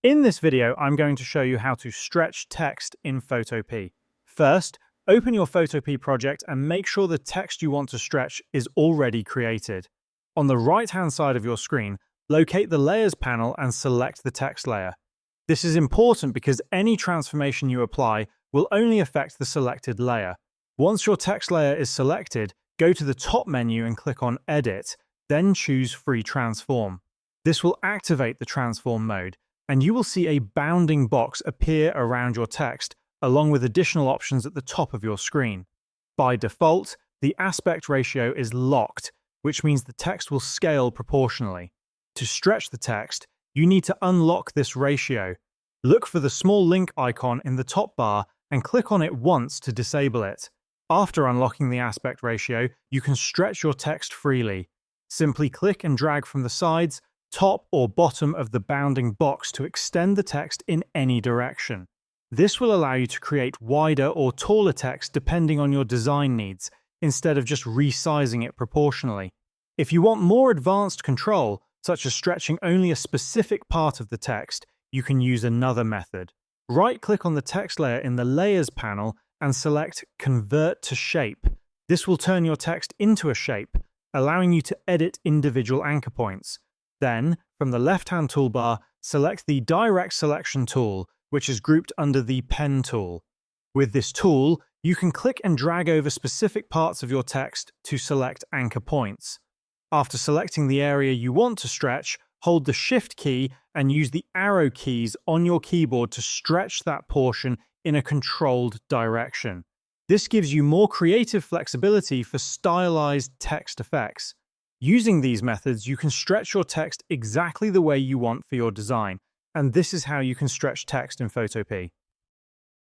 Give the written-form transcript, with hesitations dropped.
In this video, I'm going to show you how to stretch text in Photopea. First, open your Photopea project and make sure the text you want to stretch is already created. On the right-hand side of your screen, locate the Layers panel and select the text layer. This is important because any transformation you apply will only affect the selected layer. Once your text layer is selected, go to the top menu and click on Edit, then choose Free Transform. This will activate the transform mode, and you will see a bounding box appear around your text, along with additional options at the top of your screen. By default, the aspect ratio is locked, which means the text will scale proportionally. To stretch the text, you need to unlock this ratio. Look for the small link icon in the top bar and click on it once to disable it. After unlocking the aspect ratio, you can stretch your text freely. Simply click and drag from the sides, top or bottom of the bounding box to extend the text in any direction. This will allow you to create wider or taller text depending on your design needs, instead of just resizing it proportionally. If you want more advanced control, such as stretching only a specific part of the text, you can use another method. Right-click on the text layer in the Layers panel and select Convert to Shape. This will turn your text into a shape, allowing you to edit individual anchor points. Then, from the left-hand toolbar, select the Direct Selection tool, which is grouped under the Pen tool. With this tool, you can click and drag over specific parts of your text to select anchor points. After selecting the area you want to stretch, hold the Shift key and use the arrow keys on your keyboard to stretch that portion in a controlled direction. This gives you more creative flexibility for stylized text effects. Using these methods, you can stretch your text exactly the way you want for your design, and this is how you can stretch text in Photopea.